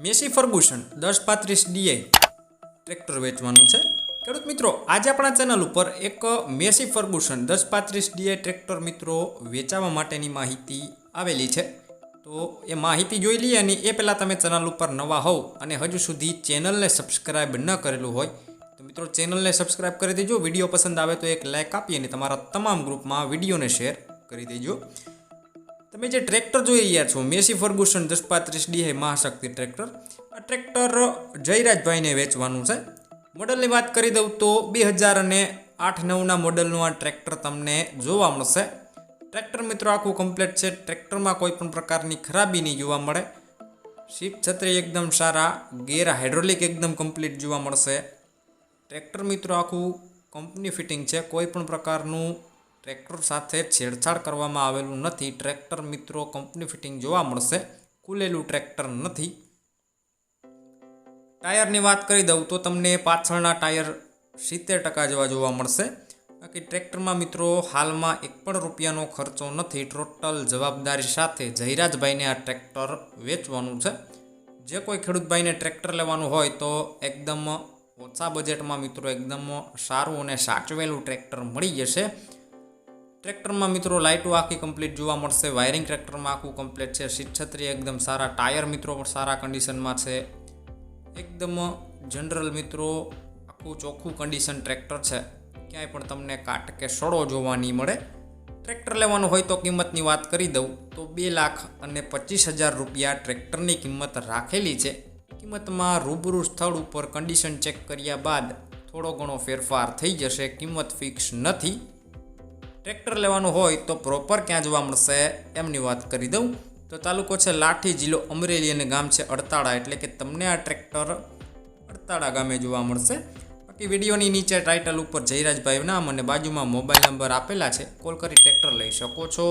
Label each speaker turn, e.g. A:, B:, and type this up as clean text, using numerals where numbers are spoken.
A: Massey Ferguson 1035 D I tractor વેચવાનું છે। ખેડૂત મિત્રો, આજે આપણા ચેનલ ઉપર એક મેસી ફર્ગુસન 1035 ડીઆઈ ટ્રેક્ટર મિત્રો વેચાવા માટેની માહિતી આવેલી છે। તો એ માહિતી જોઈ લઈએ અને એ પહેલાં તમે ચેનલ ઉપર નવા હોવ અને હજુ સુધી ચેનલને સબસ્ક્રાઈબ ન કરેલું હોય તો મિત્રો ચેનલને સબસ્ક્રાઈબ કરી દેજો। વિડીયો પસંદ આવે તો એક લાઇક આપી અને તમારા તમામ ગ્રુપમાં વિડીયોને શેર કરી દેજો। તમે જે ટ્રેક્ટર જોઈ રહ્યા છો Massey Ferguson 1035 D I Mahashakti tractor, આ ટ્રેક્ટર જયરાજભાઈને વેચવાનું છે। મોડલની વાત કરી દઉં તો 2008-9ના મોડલનું આ ટ્રેક્ટર તમને જોવા મળશે। ટ્રેક્ટર મિત્રો આખું કમ્પ્લીટ છે। ટ્રેક્ટરમાં કોઈ પણ પ્રકારની ખરાબી નહીં જોવા મળે। સીટ છત્રી એકદમ સારા, ગેર હાઇડ્રોલિક એકદમ કમ્પ્લીટ જોવા મળશે। ટ્રેક્ટર મિત્રો આખું કંપની ફિટિંગ છે। કોઈ પણ પ્રકારનું ટ્રેક્ટર સાથે છેડછાડ કરવામાં આવેલું નથી। ટ્રેક્ટર મિત્રો કંપની ફિટિંગ જોવા મળશે, ખુલેલું ટ્રેક્ટર નથી। ટાયરની વાત કરી દઉં તો તમને પાછળના ટાયર 70% જેવા જોવા મળશે। બાકી ટ્રેક્ટરમાં મિત્રો હાલમાં એક પણ રૂપિયાનો ખર્ચો નથી। ટોટલ જવાબદારી સાથે જયરાજભાઈને આ ટ્રેક્ટર વેચવાનું છે। જે કોઈ ખેડૂતભાઈને ટ્રેક્ટર લેવાનું હોય તો એકદમ ઓછા બજેટમાં મિત્રો એકદમ સારું અને સાચવેલું ટ્રેક્ટર મળી જશે। ટ્રેક્ટરમાં મિત્રો લાઇટો આખી કમ્પ્લીટ જોવા મળશે। વાયરિંગ ટ્રેક્ટરમાં આખું કમ્પ્લીટ છે। સીટ છત્રી એકદમ સારા, ટાયર મિત્રો પણ સારા કન્ડિશનમાં છે। એકદમ જનરલ મિત્રો આખું ચોખ્ખું કન્ડિશન ટ્રેક્ટર છે। ક્યાંય પણ તમને કાટ કે સડો જોવા નહીં મળે। ટ્રેક્ટર લેવાનું હોય તો કિંમતની વાત કરી દઉં તો 2,25,000 રૂપિયા ટ્રેક્ટરની કિંમત રાખેલી છે। કિંમતમાં રૂબરૂ સ્થળ ઉપર કન્ડિશન ચેક કર્યા બાદ થોડો ઘણો ફેરફાર થઈ જશે। કિંમત ફિક્સ નથી। ટ્રેક્ટર લેવાનું હોય તો પ્રોપર ક્યાં જોવા મળશે એમની વાત કરી દઉં તો તાલુકો છે લાઠી, જિલ્લો અમરેલી અને ગામ છે અડતાળા। એટલે કે તમને આ ટ્રેક્ટર અડતાળા ગામે જોવા મળશે। બાકી વિડીયોની નીચે ટાઇટલ ઉપર જયરાજભાઈ નામ અને બાજુમાં મોબાઈલ નંબર આપેલા છે, કોલ કરી ટ્રેક્ટર લઈ શકો છો।